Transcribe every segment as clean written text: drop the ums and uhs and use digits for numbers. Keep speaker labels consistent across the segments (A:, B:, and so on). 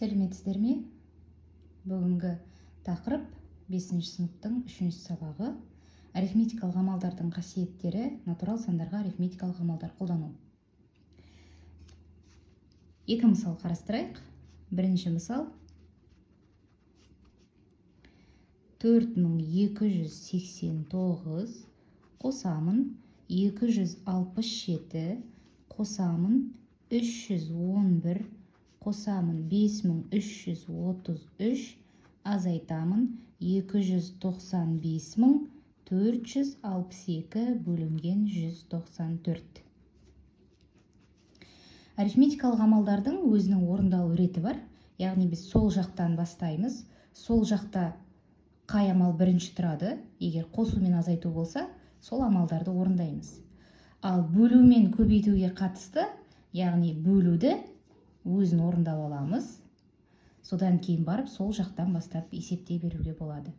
A: Сәлеметсіздер ме? Бүгінгі тақырып 5 сыныптың 3 сабағы арифметикалық амалдардың қасиеттері, натурал сандарға арифметикалық амалдар қолдану. Екі мысал қарастырайық. Бірінші мысал 4289 қосамын 267 қосамын 311 қосамын 5333 азайтамын 295462 бөлінген 194. Арифметикалық амалдардың өзінің орындалу реті бар. Яғни біз сол жақтан бастаймыз. Сол жақта қай амал бірінші тұрады? Егер қосу мен азайту болса, сол амалдарды орындаймыз. Ал бөлу мен көбейтуге қатысты, яғни бөлуді өзін орындап аламыз. Содан кейін барып сол жақтан бастап есептей беруге болады.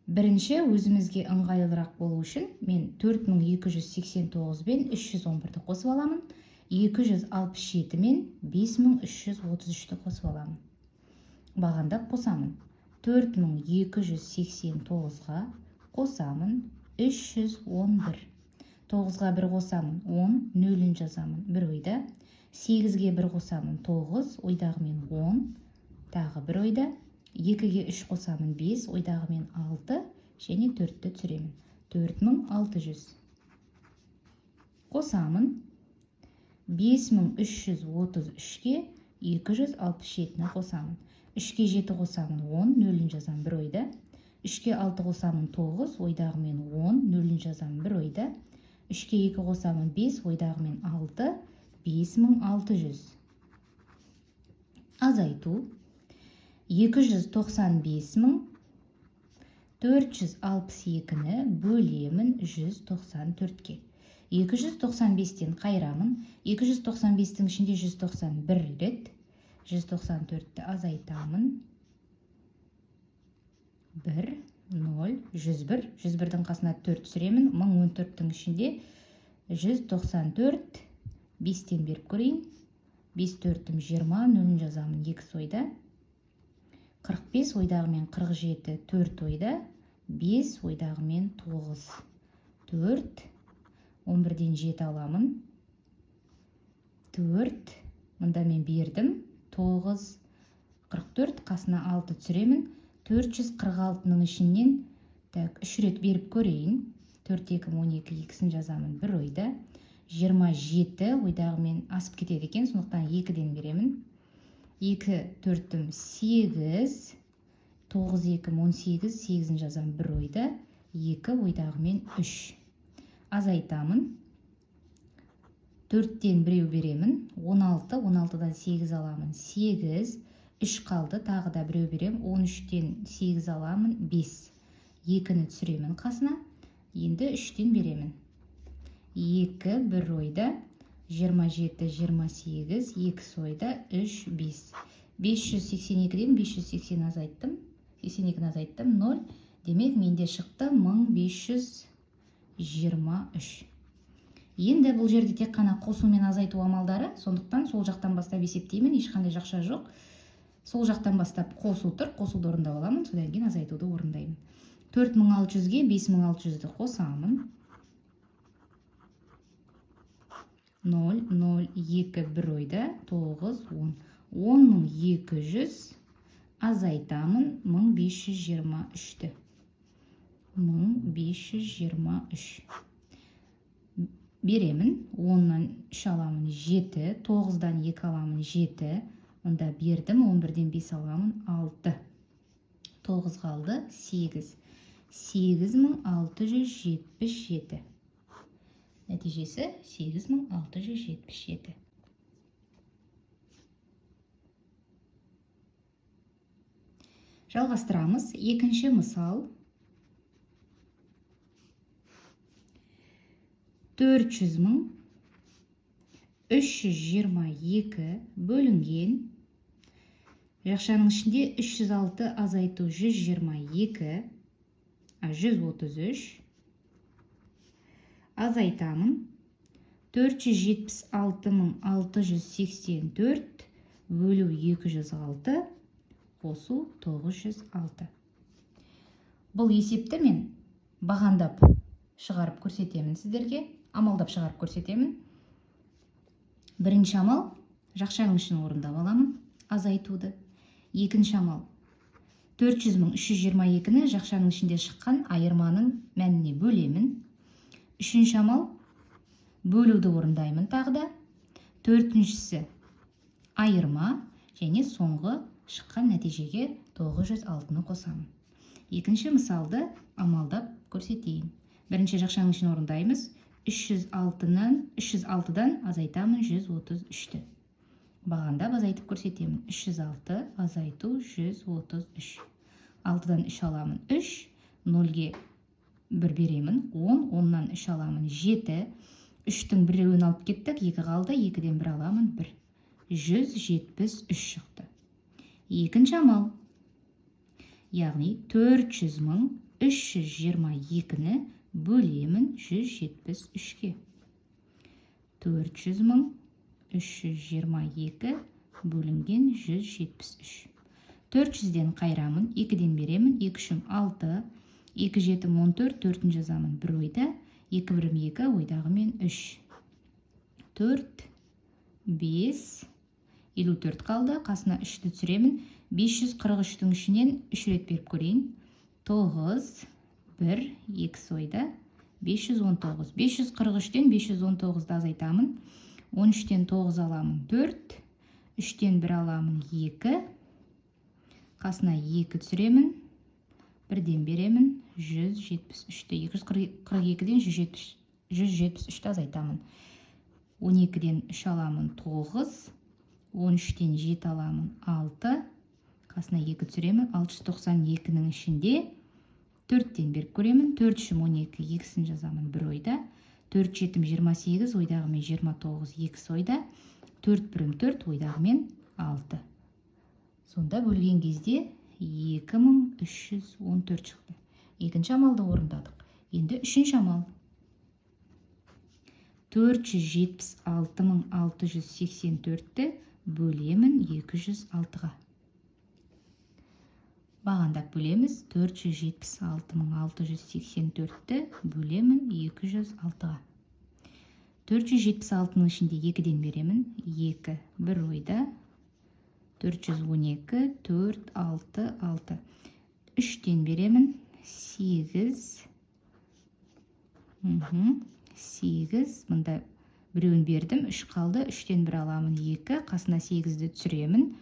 A: Бірінші өзімізге ыңғайлырақ болу үшін мен 4289 бен 311-ді қосып аламын. 267 мен 5333-ті қосып аламын. Бағандап қосамын. 4289-ға қосамын 311. 9-ға 1 қосамын 10, нөлін жазамын 1 ойда. 8-ге 1 қосамын 9, ойдағы мен 10, тағы 1 ойда. 2-ге 3 қосамын 5, ойдағы мен 6, және 4-ті түсіремін. 4600. Қосамын 5333-ге 267-ні қосамын. 3-ге 7 қосамын 10, нөлін жазамын 1 ойда. 3-ге 6 қосамын 9, ойдағы мен 10, нөлін жазамын 1 ойда. 3-ге 2 қосамын 5, ойдағы мен 6, 5600. Азайту 295.462-ні бөлемін 194-ке. 295-тен қайрамын. 295-тің ішінде 191 рет. 194-ті азайтамын. 1, 0, 101. 101-дің қасына 4 түсіремін. 1014-тің ішінде 194, 5-тен беріп көрейін. 5 4-тім 20, нөлін жазамын 2 ойда. 45 ойдағы мен 47, 4 ойда. 5 ойдағы мен 9, 4. 11-ден 7 аламын. 4. Мұнда мен бердім. 9, 44, қасына 6 түсіремін. 446-ның ішінен 3 рет беріп көрейін. 4, 2, 12, 2-сін жазамын 1 ойда. 27 ойдағы мен асып кетеді екен, сондықтан 2-ден беремін. 2, 4-тім 8, 9, 2, 18, 8-ін жазамын 1 ойда. 2 ойдағы мен 3. Азайтамын. 4-тен біреу беремін. 16, 16-дан 8 аламын. 8, 3 қалды, тағы да біреу берем. 13-тен 8 аламын. 5. 2-ні түсіремін қасына. Енді 3-тен беремін. 2, 1 ойда. 27, 28, 2 ойда. 3, 5. 582-ден 580 азайттым. 82-ні азайттым. 0. Демек, менде шықты 1523. Енді бұл жерде тек қана қосу мен азайту амалдары, сондықтан сол жақтан бастап есептеймін, ешқандай жақша жоқ. Сол жақтан бастап қосу тұр, қосуды орындап аламын, содан кейін азайтуды орындаймын. 4600-ге 5600-ді қосамын. 0, 0, 2, 1 ойда, 9, 10. 10200 азайтамын 1523-ті. 1523. Беремін. 10-нан 3 аламын 7, 9-дан 2 аламын 7, онда бердім, 11-ден 5 аламын 6. 9 қалды 8. 8677. Нәтижесі 8677. Жалғастырамыз. Екінші мысал. 400.322 бөлінген. Жақшаның ішінде 306 азайту 122, 133. Азайтамын. 476.684 бөлу 206 қосу 906. Бұл есепті мен бағандап шығарып көрсетемін сіздерге, амалдап шығарып көрсетемін. Бірінші амал жақшаның ішін орындап аламын, азайтуды. Екінші амал 400.322-ні жақшаның ішінде шыққан айырманың мәніне бөлемін. Үшінші амал бөлуді орындаймын тағы да. Төртіншісі айырма және соңғы шыққан нәтижеге 906-ны қосамын. Екінші мысалды амалдап көрсетейін. Бірінші жақшаның ішін орындаймыз. 306-дан азайтамын 133-ті. Бағандап азайтып көрсетемін. 306 азайту 133. 6-дан 3 аламын 3, 0-ге 1 беремін 10, 10-нан 3 аламын 7, 3-тің біреуін алып кеттік, 2 қалды, 2-ден 1 аламын 1. 173 шықты. Екінші амал. Яғни 400.322-ні бөлемін 173-ке. 400.322 бөлінген 173. 400-ден қайрамын, 2-ден беремін, 2-3-ім 6, 2-7-ім 14, 4-ін жазамын 1 ойда, 2-1-ім 2, ойдағы мен 3. 4, 5, 54 қалды, қасына 3-ті түсіремін, 543-тің ішінен 3 рет беріп көрейін. 9, 1, 2 ойда, 519. 543-тен 519-ды азайтамын. 13-тен 9 аламын 4, 3-тен 1 аламын 2, қасына 2 түсіремін, 1-ден беремін 173-ті. 242-ден 173-ті азайтамын. 12-ден 3 аламын 9, 13-тен 7 аламын 6, қасына 2 түсіремін, 692-нің ішінде 4-тен беріп көремін, 4-3-ім 12, 2-сін жазамын 1 ойда, 4-7-ім 28, ойдағы мен 29, 2 ойда, 4-1-ім 4, ойдағы мен 6. Сонда бөлген кезде 2314 шықты. Екінші амалды орындадық. Енді үшінші амал. 476.684-ті бөлемін 206-ға. Бағандап бөлеміз. 476.684-ті бөлемін 206-ға. 476-ның ішінде 2-ден беремін. 2, 1 ойда. 412, 4, 6, 6. 3-тен беремін. 8. 8. Мұнда біреуін бердім. 3 қалды. 3-тен 1 аламын 2. Қасына 8-ді түсіремін.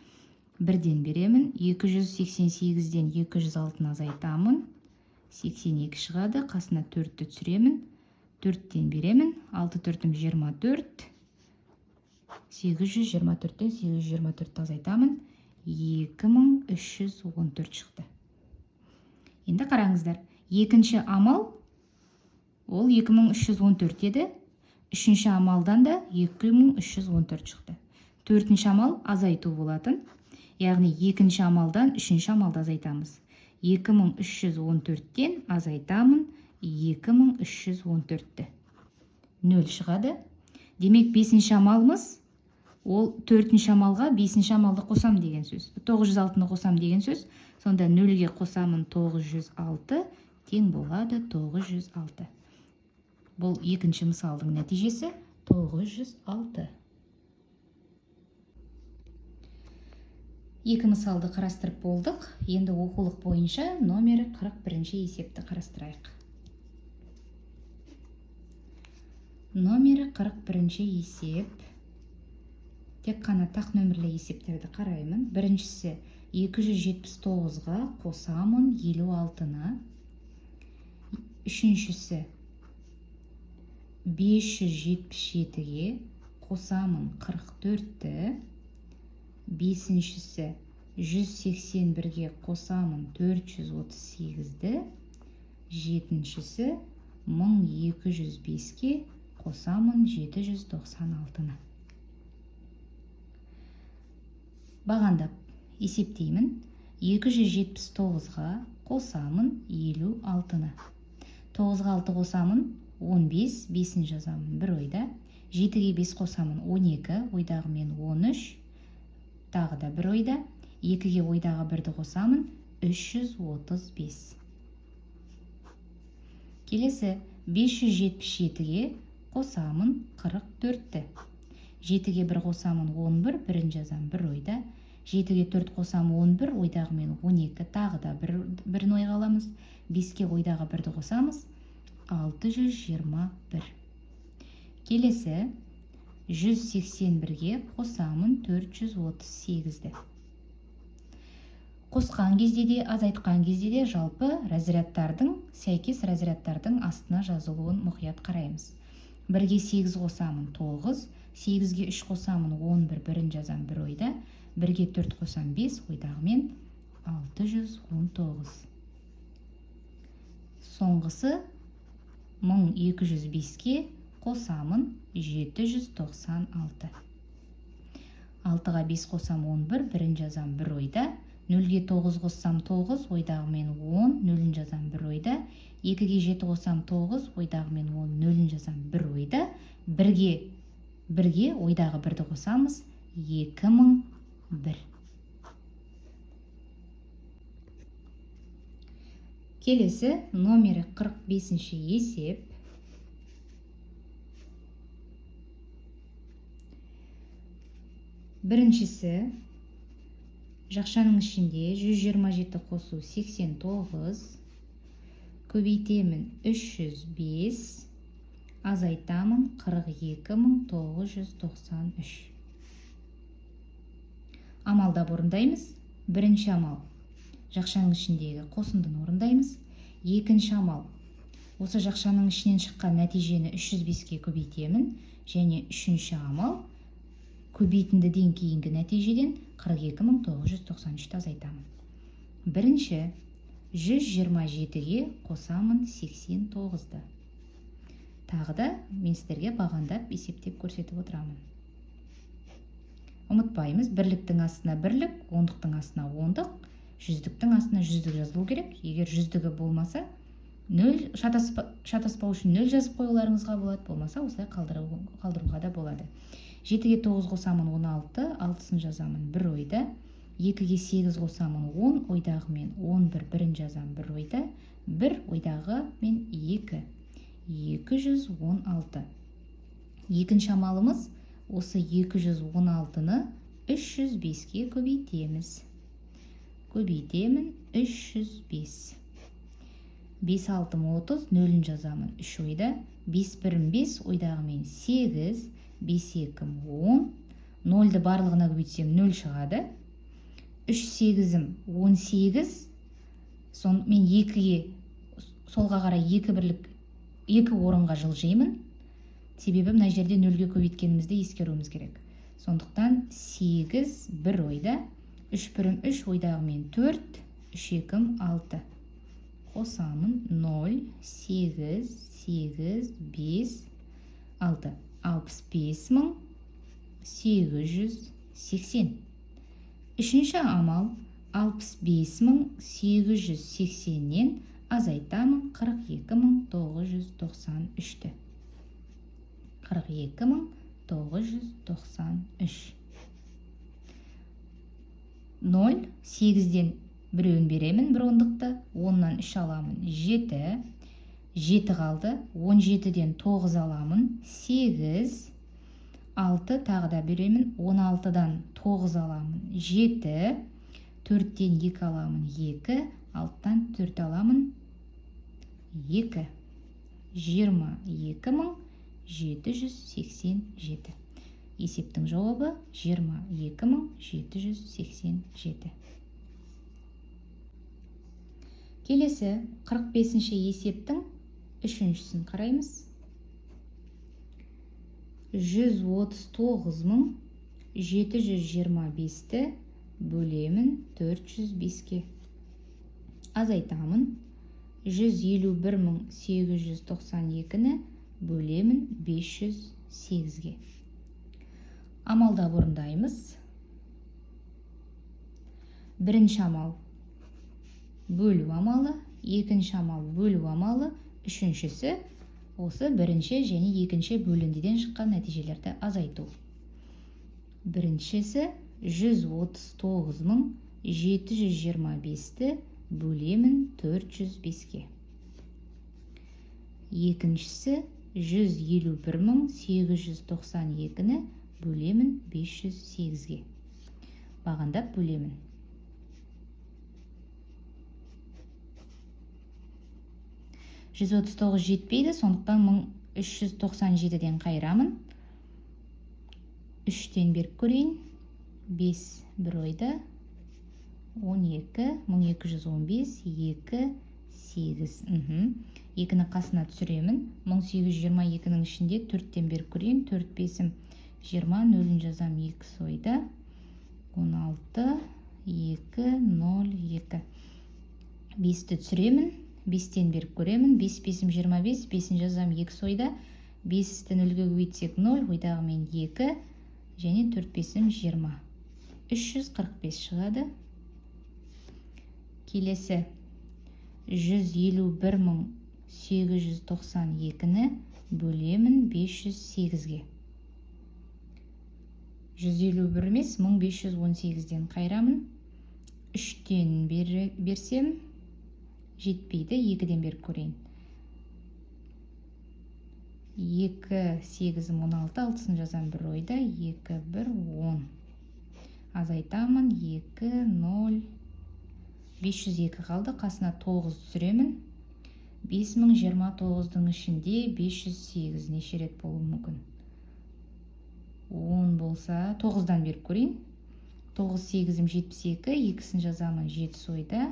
A: 1-ден беремін. 288-ден 206-ны азайтамын. 82 шығады. Қасына 4-ті түсіремін. 4-тен беремін. 6, 4-ім 24. 824-тен 824-ті азайтамын. 2314 шықты. Енді қараңыздар. Екінші амал ол 2314 еді. Үшінші амалдан да 2314 шықты. Төртінші амал азайту болатын. Яғни екінші амалдан үшінші амалды азайтамыз. 2314-тен азайтамын 2314-ті. 0 шығады. Демек 5-ші амалымыз ол 4-ші амалға 5-ші амалды қосам деген сөз. 906-ны қосам деген сөз. Сонда 0-ге қосамын 906, тең болады 906. Бұл екінші мысалдың нәтижесі 906. Екі мысалды қарастырып болдық. Енді оқулық бойынша номері 41-ші есепті қарастырайық. Номері 41-ші есеп. Тек қана тақ нөмірлі есептерді қараймын. Біріншісі 279-ға қосамын 56-ны. Үшіншісі 577-ге қосамын 44-ті. Бесіншісі 181-ге қосамын 438-ді. Жетіншісі 1205-ге қосамын 796-ны. Бағандап есептеймін. 279-ға қосамын 56-ны. 9-ға 6 қосамын 15, 5-ін жазамын 1 ойда. 7-ге 5 қосамын 12, ойдағы мен 13. тағы да 1 ойда. 2-ге ойдағы 1-ді қосамын, 335. Келесі 577-ге қосамын 44-ті. 7-ге 1 қосамын 11, бірін жазам 1 ойда. 7-ге 4 қосамын 11, ойдағы мен 12, тағы да 1-ін ойға аламыз. 5-ге ойдағы 1-ді қосамыз, 621. Келесі 181-ге қосамын 438-ді. Қосқан кезде де, азайтқан кезде де жалпы разрядтардың, сәйкес разрядтардың астына жазылуын мұқият қараймыз. 1-ге 8 қосамын 9, 8-ге 3 қосамын 11, бірін жазам 1 ойда. 1-ге 4 қосам 5, ойдағы мен 619. Соңғысы 1205-ке қосамын 796. 6-ға 5 қосам 11, бірін жазам 1 ойда. 0-ге 9 қоссам 9, ойдағы мен 10, 0-ін жазам 1 ойда. 2-ге 7 қосам 9, ойдағы мен 10, 0-ін жазам 1 ойда. 1-ге ойдағы 1-ді қосамыз, 2001. Келесі номері 45-ші есеп. Біріншісі, жақшаның ішінде 127 қосу 89, көбейтемін 305, азайтамын 42993. Амалдап орындаймыз. Бірінші амал, жақшаның ішіндегі қосындыны орындаймыз. Екінші амал, осы жақшаның ішінен шыққан нәтижені 305-ке көбейтемін. Және үшінші амал, көбейтіндіден кейінгі нәтижеден 42993-ті азайтамын. Бірінші, 127-ге қосамын 89-ды. Тағы да мен сіздерге бағандап есептеп көрсетіп отырамын. Ұмытпаймыз, бірліктің астына бірлік, ондықтың астына ондық, жүздіктің астына жүздік жазылу керек. Егер жүздігі болмаса, шатаспау үшін 0 жазып қоюларыңызға болады, болмаса осылай қалдыруға да болады. 7-ге 9 қосамын 16, 6-сын жазамын 1 ойда. 2-ге 8 қосамын 10, ойдағы мен 11, бірін жазам 1 ойда. 1 ойдағы мен 2, 216. Екінші амалымыз, осы 216-ны 305-ке көбейтеміз. Көбейтемін 305. 5 6 30, 0-ін жазамын 3 ойда. 5 1 5, ойдағы мен 8, 5 2 10, 0-ді барлығына көбейтсем 0 шығады. 3 8-ім 18, мен 2-ге солға қарай 2 орынға жылжимын. Себебі мына жерде 0-ге көбейткенімізді ескеруіміз керек. Сондықтан 8 1 ойда, 3 1 3, ойдағы мен 4, 3 2 6. Қосамын 0 8 8 5 6. 65880. Үшінші амал, 65880-нен азайтамын 42993-ті. 42993. 0, 8-ден біреуін беремін, бір ондықты, 10-нан 3 аламын, 7, 7 қалды, 17-ден 9 аламын, 8, 6 тағы да беремін, 16-дан 9 аламын, 7, 4-тен 2 аламын, 2, 6-тан 4 аламын, 2, 22787. Есептің жауабы 22787. Келесі 45-ші есептің үшіншісін қараймыз. 139.725-ті бөлемін 405-ке. Азайтамын. 151.892-ні бөлемін 508-ге. Амалдап орындаймыз. Бірінші амал бөлу амалы, екінші амал бөлу амалы, үшіншісі осы бірінші және екінші бөліндіден шыққан нәтижелерді азайту. Біріншісі 139.725-ті бөлемін 405-ке. Екіншісі 151.892-ні бөлемін 508-ге. Бағандап бөлемін. 139 жетпейді, сондықтан 1397-ден қайырамын. 3-тен беріп көрейін. 5 бір ойда. 12, 1215, 2, 8. Екіні қасына түсіремін. 1822-нің ішінде 4-тен беріп көрейін. 4, 5, 20, 0-ін жазам 2 ойда. 16, 2, 0, 2. 5-ті түсіремін. 5-тен беріп көремін. 5, 5, 25, 5-ін жазам 2 ойда. 5-ті 0-ге көбейтсек 0, ойдағы мен 2, және 4, 5, 20. 345 шығады. Келесі 151.892-ні бөлемін 508-ге. 151 емес, 1518-ден қайырамын. 3-тен берсем жетпейді, 2-ден беріп көрейін. 2, 8, 16, 6-сын жазам бір ойда. 2, 1, 10. Азайтамын. 2, 0, 502 қалды. Қасына 9 түсіремін. 5029-дың ішінде 508 неше рет болуы мүмкін? 10 болса, 9-дан беріп көрейін. 9, 8, 72, 2-сін жазамын 7 ойда.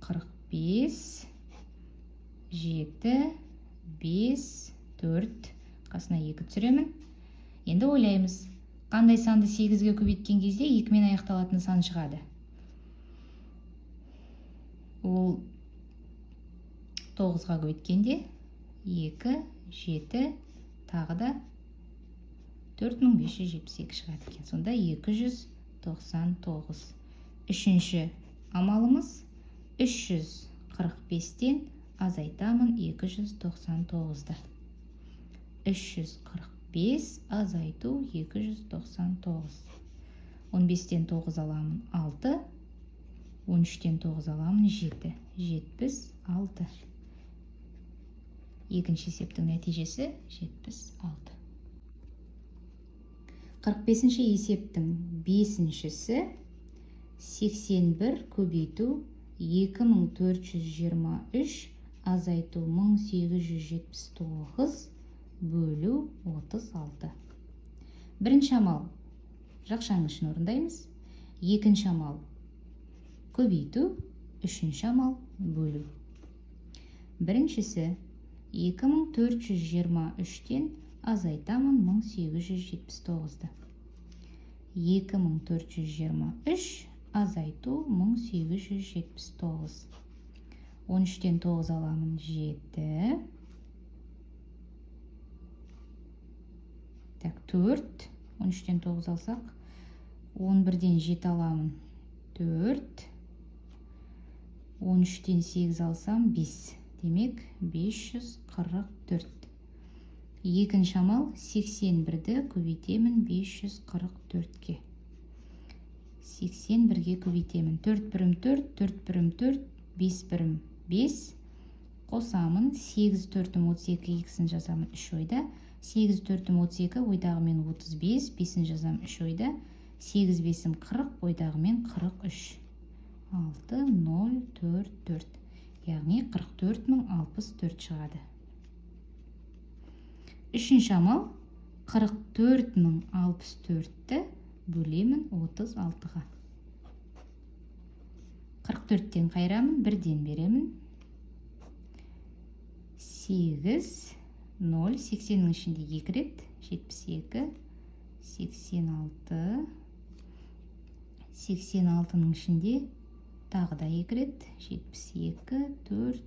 A: 45, 7, 5, 4, қасына 2 түсіремін. Енді ойлаймыз, қандай санды 8-ге көбейткен кезде 2-мен аяқталатын сан шығады. Ол 9-ға көбейткенде 2, 7, тағы да 4572 шығады екен. Сонда 299. Үшінші амалымыз 345-тен азайтамын 299-ды. 345 азайту 299. 15-тен 9 аламын 6, 13-тен 9 аламын 7, 76. Екінші есептің нәтижесі 76. 45-ші есептің 5-шісі 81 көбейту 2423 азайту 1879 бөлу 36. Бірінші амал жақшаның үшін орындаймыз. Екінші амал көбейту, үшінші амал бөлу. Біріншісі 2423-тен азайтамын 1879-ды. 2423 азайту 1879. 13-тен 9 аламын 7. Так, 4. 13-тен 9 алсақ, 11-ден 7 аламын 4. 13-тен 8 алсам 5. Демек 544. Екінші амал 81-ді көбейтемін 544-ке. 81-ге көбейтемін. 4 бірім 4, 4 бірім 4, 5 бірім 5. Қосамын. 8 4-ім 32, 2-сін жазамын 3 ойда. 8 4-ім 32, ойдағы мен 35, 5-сін жазам 3 ойда. 8 5-ім 40, ойдағы мен 43. 6 0 4 4. Яғни 44064 шығады. Үшінші амал 44064-ті бөлемін 36-ға. 44-тен қайырамын, 1-ден беремін. 8 0, 80-нің ішінде 2 рет, 72, 86, 86-нің ішінде тағы да 2 рет, 72, 4,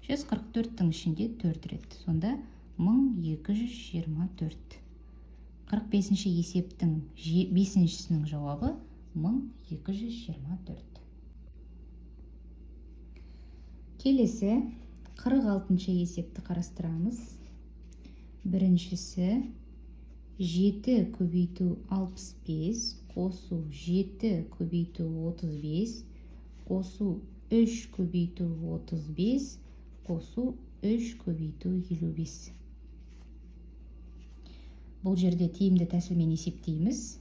A: 144-тің ішінде 4 рет. Сонда 1224. 45-ші есептің 5-шісінің жауабы 1224. Келесі 46-ші есепті қарастырамыз. Біріншісі 7 көбейту 65, қосу 7 көбейту 35, қосу 3 көбейту 35, қосу 3 көбейту 55. Бұл жерде тиімді тәсілмен есептейміз.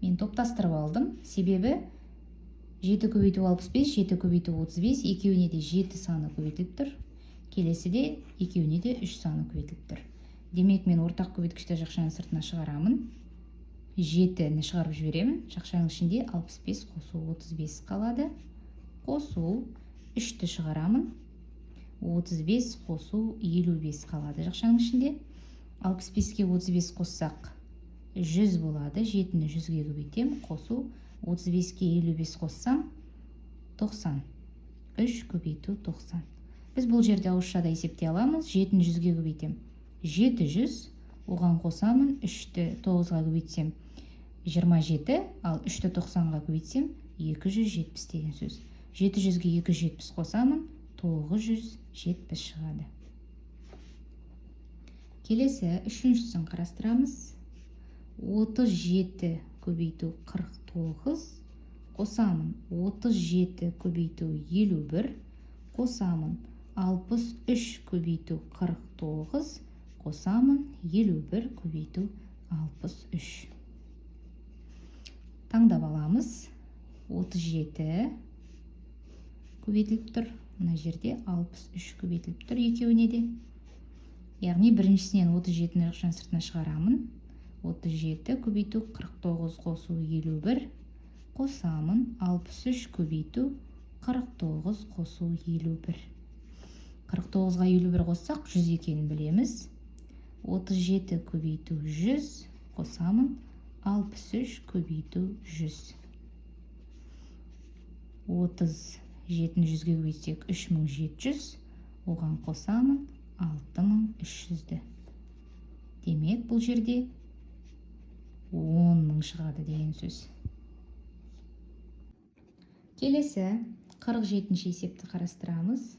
A: Мен топтастырып алдым. Себебі 7 көбейту 65, 7 көбейту 35, екеуіне де 7 саны көбейтіліп тұр. Келесіде екеуіне де 3 саны көбейтіліп тұр. Демек, мен ортақ көбейткішті жақшаның сыртына шығарамын. 7-ні шығарып жіберемін. Жақшаның ішінде 65 қосу 35 қалады. Қосу 3-ті шығарамын. 35 қосу 55 қалады. Жақшаның ішінде 65-ке 35 қоссақ 100 болады. 7-ні 100-ге көбейтем. Қосу 35-ке 55 қоссам 90. 3 көбейту 90. Біз бұл жерде ауызшада есептей аламыз. 7-ні 100-ге көбейтем. 700, оған қосамын. 3-ті 9-ға көбейтсем 27, ал 3-ті 90-ға көбейтсем 270 деген сөз. 700-ге 270 қосамын. 970 шығады. Келесі үшіншісін қарастырамыз. 37 көбейту 49, қосамын. 37 көбейту 51, қосамын. 63 көбейту 49, қосамын. 51 көбейту 63. Таңдап аламыз. 37 көбейтіліп тұр. Мына жерде 63 көбейтіліп тұр екеуіне де. Яғни біріншісінен 37-ні жақшаның сыртына шығарамын. 37 көбейту 49 қосу 51, қосамын. 63 көбейту 49 қосу 51. 49-ға 51 қоссақ 100 екенін білеміз. 37 көбейту 100, қосамын. 63 көбейту 100. 37-ні 100-ге көбейтсек 3700, оған қосамын. 6300-ді. Демек, бұл жерде 10 мың шығады деген сөз. Келесі 47-ші есепті қарастырамыз.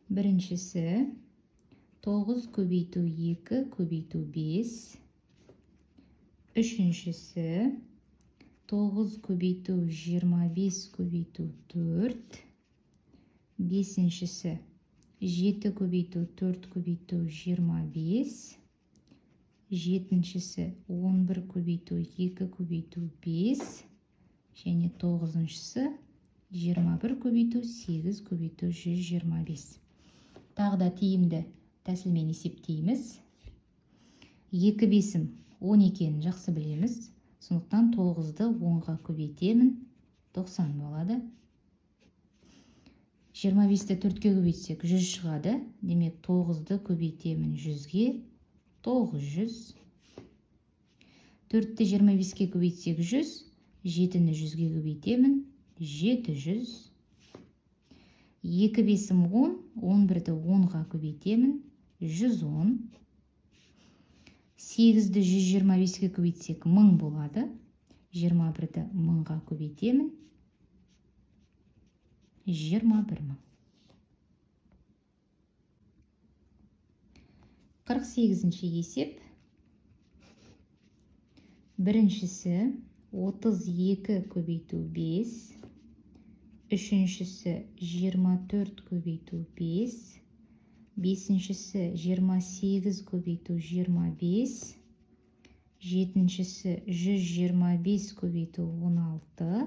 A: Біріншісі 9 көбейту 2 көбейту 5. Үшіншісі 9 көбейту 25 көбейту 4. Бесіншісі 7 көбейту 4 көбейту 25. Жетіншісі 11 көбейту 2 көбейту 5. Және 9-шысы 21 көбейту 8 көбейту 125. Тағы да тиімді тәсілмен есептейміз. 2 бесім 10 екенін жақсы білеміз. Сондықтан 9-ды 10-ға көбейтемін. 90 болады. 25-ті 4-ке көбейтсек 100 шығады. Демек 9-ды көбейтемін 100-ге. 900. 4-ті 25-ке көбейтсек 100. 7-ні 100-ге көбейтемін. 700. 2 бесім 10. 11-ді 10-ға көбейтемін. 110. 8-ді 125-ке көбейтсек 1000 болады. 21-ді 1000-ға көбейтемін. 21 мың. 48-ші есеп. Біріншісі 32 көбейту 5. Үшіншісі 24 көбейту 5. Бесіншісі 28 көбейту 25. Жетіншісі 125 көбейту 16.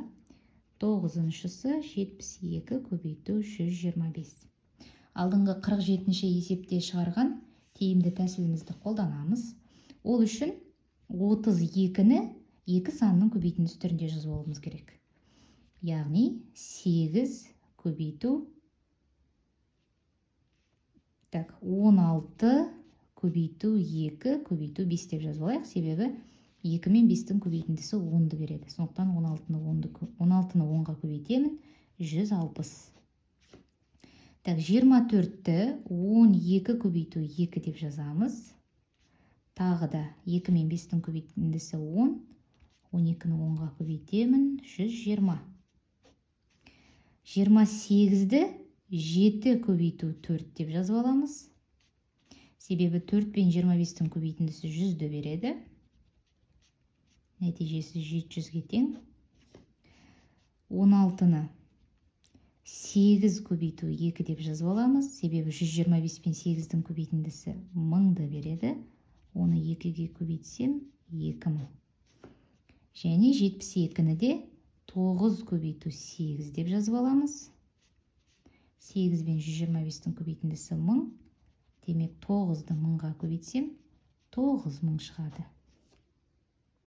A: 9-шысы 72 көбейту 125. Алдыңғы 47-ші есепте шығарған тиімді тәсілімізді қолданамыз. Ол үшін 32-ні 2 санының көбейтіндісі түрінде жазып алуымыз керек. Яғни 8 көбейту 16 көбейту 2 көбейту 5 деп жазып алайық. Себебі 2 мен 5-тің көбейтіндісі 10-ды береді. Сондықтан 16-ны 10-ға көбейтемін. 160. 24-ті 12 көбейту 2 деп жазамыз. Тағы да 2 мен 5-тің көбейтіндісі 10. 12-ні 10-ға көбейтемін. 120. 28-ді 7 көбейту 4 деп жазып аламыз. Себебі 4 пен 25-тің көбейтіндісі 100-ді береді. Нәтижесі 700-ге тең. 16-ны 8 көбейту 2 деп жазып аламыз. Себебі 125 пен 8-дің көбейтіндісі 1000-ды береді. Оны 2-ге көбейтсем 2000. Және 72-ні де 9 көбейту 8 деп жазып аламыз. 8 бен 125-тің көбейтіндісі 1000. Демек 9-ды 1000-ға көбейтсем 9000 шығады.